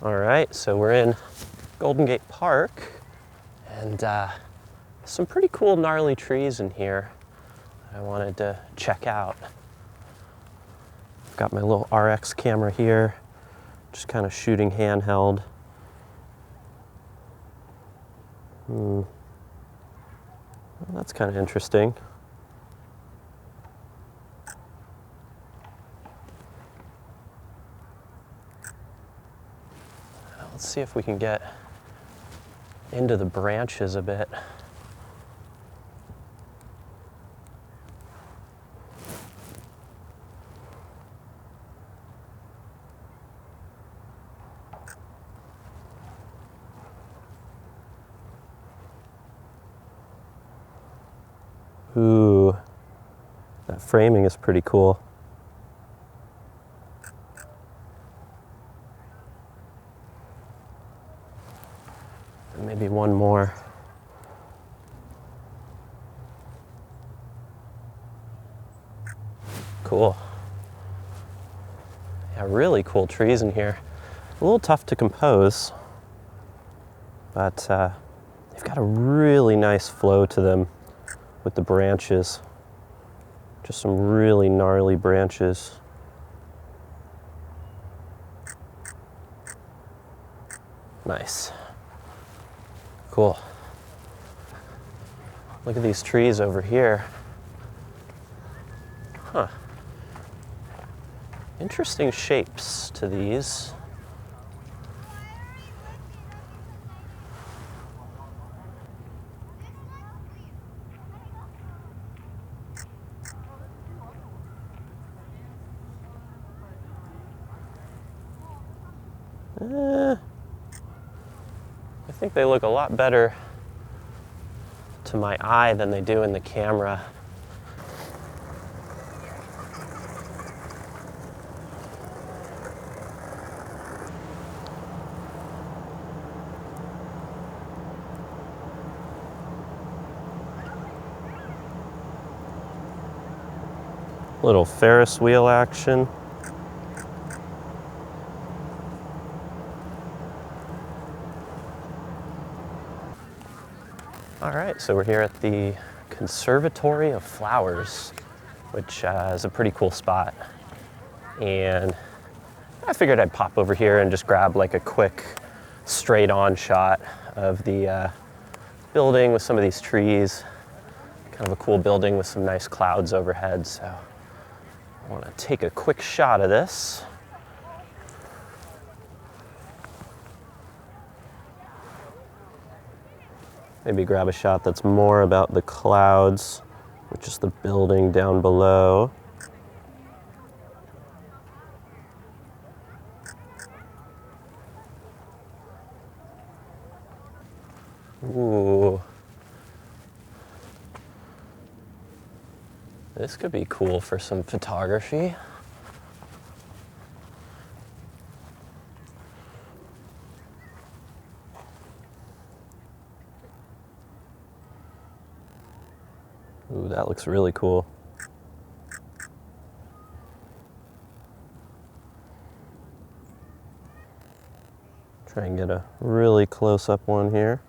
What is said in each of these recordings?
All right, so we're in Golden Gate Park, and some pretty cool gnarly trees in here that I wanted to check out. I've got my little RX camera here, just kind of shooting handheld. Well, that's kind of interesting. Let's see if we can get into the branches a bit. Ooh, that framing is pretty cool. And maybe one more. Cool. Yeah, really cool trees in here. A little tough to compose, but they've got a really nice flow to them with the branches. Just some really gnarly branches. Nice. Cool. Look at these trees over here. Huh. Interesting shapes to these. I think they look a lot better to my eye than they do in the camera. Little Ferris wheel action. All right, so we're here at the Conservatory of Flowers, which is a pretty cool spot. And I figured I'd pop over here and just grab like a quick straight on shot of the building with some of these trees. Kind of a cool building with some nice clouds overhead, so I want to take a quick shot of this. Maybe grab a shot that's more about the clouds, which is the building down below. Ooh. This could be cool for some photography. Ooh, that looks really cool. Try and get a really close-up one here.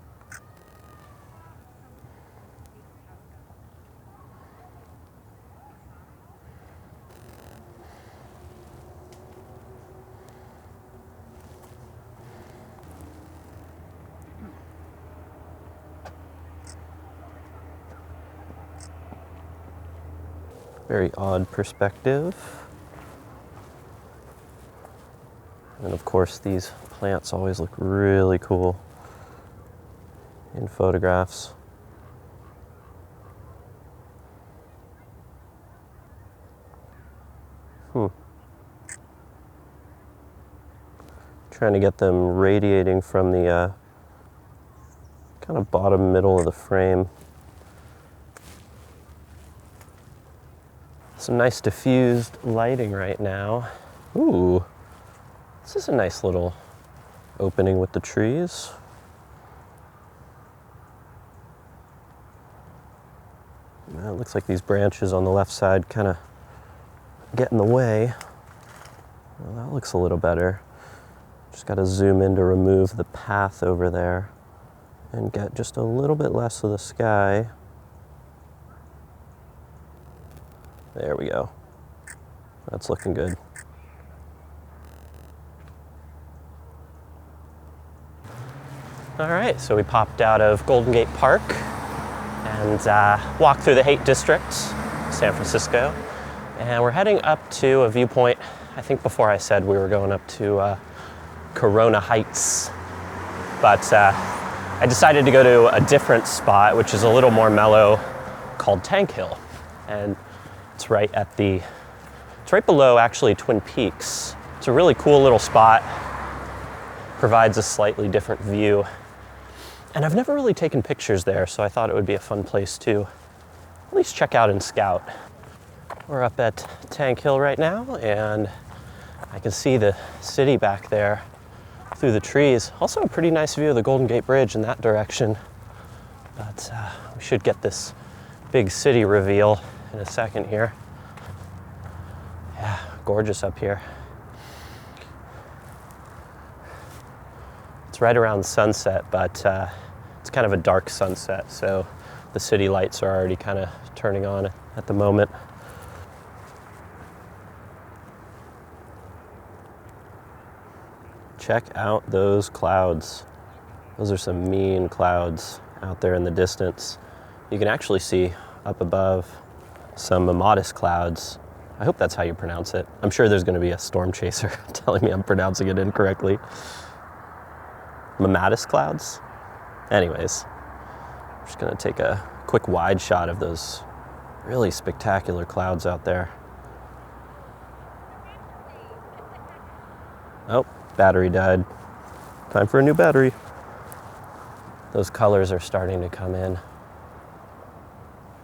Very odd perspective. And of course, these plants always look really cool in photographs. Trying to get them radiating from the kind of bottom middle of the frame. Some nice diffused lighting right now. Ooh, this is a nice little opening with the trees. It looks like these branches on the left side kind of get in the way. Well, that looks a little better. Just got to zoom in to remove the path over there and get just a little bit less of the sky. There we go. That's looking good. All right, so we popped out of Golden Gate Park and walked through the Haight District, San Francisco. And we're heading up to a viewpoint. I think before I said we were going up to Corona Heights, but I decided to go to a different spot, which is a little more mellow, called Tank Hill. And it's right below actually Twin Peaks. It's a really cool little spot, provides a slightly different view. And I've never really taken pictures there, so I thought it would be a fun place to at least check out and scout. We're up at Tank Hill right now, and I can see the city back there through the trees. Also a pretty nice view of the Golden Gate Bridge in that direction. But we should get this big city reveal in a second here. Yeah, gorgeous up here. It's right around sunset, but it's kind of a dark sunset, so the city lights are already kind of turning on at the moment. Check out those clouds. Those are some mean clouds out there in the distance. You can actually see up above some mammatus clouds. I hope that's how you pronounce it. I'm sure there's going to be a storm chaser telling me I'm pronouncing it incorrectly. Mammatus clouds? Anyways, I'm just going to take a quick wide shot of those really spectacular clouds out there. Oh, battery died. Time for a new battery. Those colors are starting to come in.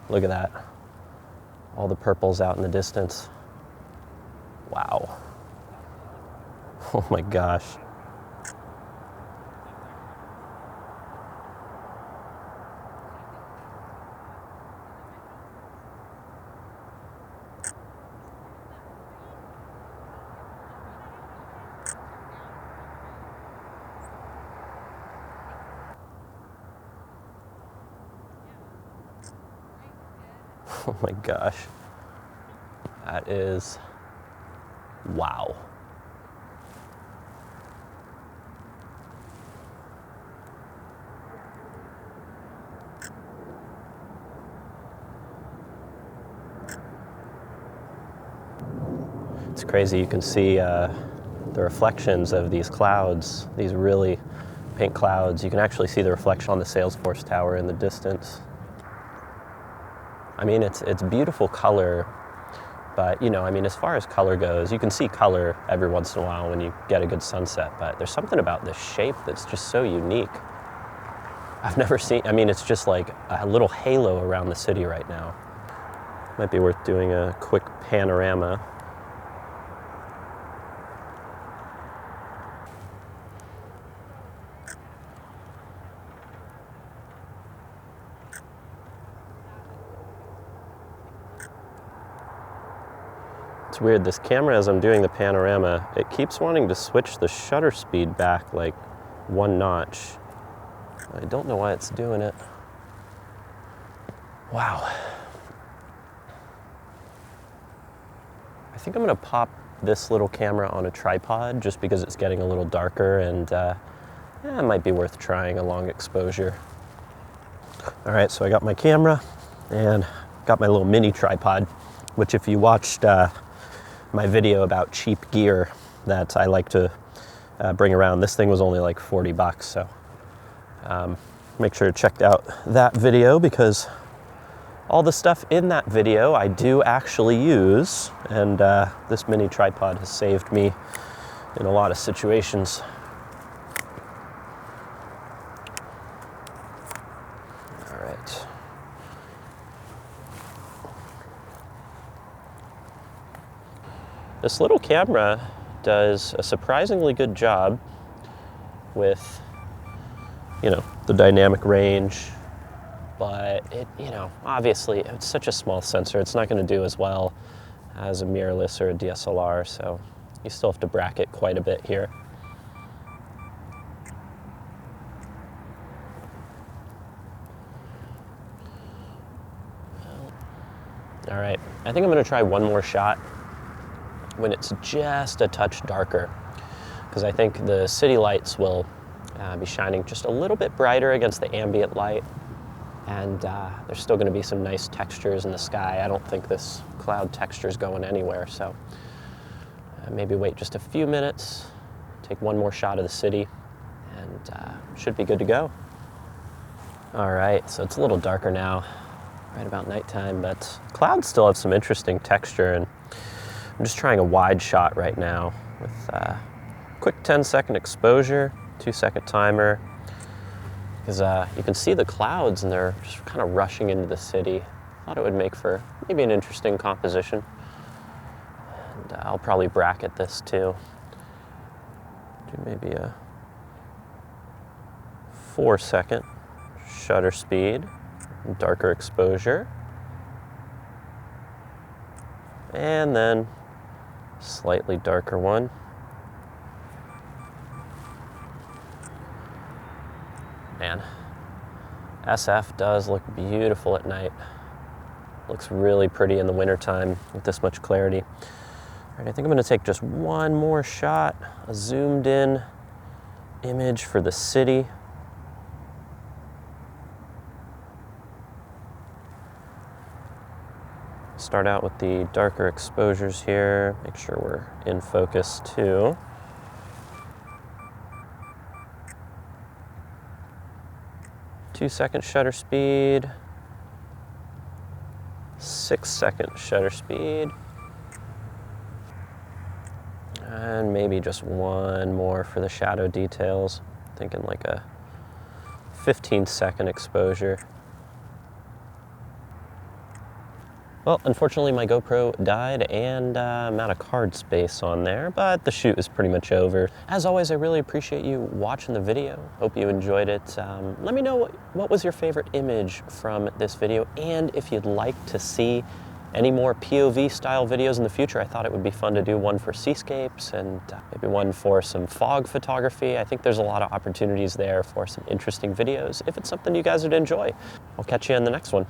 Look at that. All the purples out in the distance. Wow. Oh my gosh. Oh my gosh. That is, wow. It's crazy, you can see the reflections of these clouds, these really pink clouds. You can actually see the reflection on the Salesforce Tower in the distance. I mean, it's beautiful color, but you know, I mean, as far as color goes, you can see color every once in a while when you get a good sunset, but there's something about this shape that's just so unique. I've never seen, I mean, it's just like a little halo around the city right now. Might be worth doing a quick panorama. It's weird, this camera, as I'm doing the panorama, it keeps wanting to switch the shutter speed back like 1 notch. I don't know why it's doing it. Wow. I think I'm gonna pop this little camera on a tripod just because it's getting a little darker, and it might be worth trying a long exposure. All right, so I got my camera and got my little mini tripod, which if you watched my video about cheap gear that I like to bring around, this thing was only like 40 bucks, so make sure to check out that video because all the stuff in that video I do actually use, and this mini tripod has saved me in a lot of situations. All right. This little camera does a surprisingly good job with, you know, the dynamic range, but it, you know, obviously it's such a small sensor, it's not going to do as well as a mirrorless or a DSLR, so you still have to bracket quite a bit here. All right, I think I'm gonna try one more shot when it's just a touch darker, because I think the city lights will be shining just a little bit brighter against the ambient light, and there's still gonna be some nice textures in the sky. I don't think this cloud texture is going anywhere, so maybe wait just a few minutes, take one more shot of the city, and should be good to go. All right, so it's a little darker now, right about nighttime, but clouds still have some interesting texture, and I'm just trying a wide shot right now with quick 10-second exposure, 2-second timer, because you can see the clouds and they're just kind of rushing into the city. Thought it would make for maybe an interesting composition. And I'll probably bracket this too. Do maybe a 4-second shutter speed, darker exposure, and then slightly darker one. Man, SF does look beautiful at night. Looks really pretty in the wintertime with this much clarity. All right, I think I'm gonna take just one more shot, a zoomed in image for the city. Start out with the darker exposures here. Make sure we're in focus too. Two-second shutter speed, 6-second shutter speed, and maybe just one more for the shadow details. Thinking like a 15-second exposure. Well, unfortunately my GoPro died and I'm out of card space on there, but the shoot is pretty much over. As always, I really appreciate you watching the video. Hope you enjoyed it. Let me know what was your favorite image from this video, and if you'd like to see any more POV style videos in the future. I thought it would be fun to do one for seascapes and maybe one for some fog photography. I think there's a lot of opportunities there for some interesting videos if it's something you guys would enjoy. I'll catch you in the next one.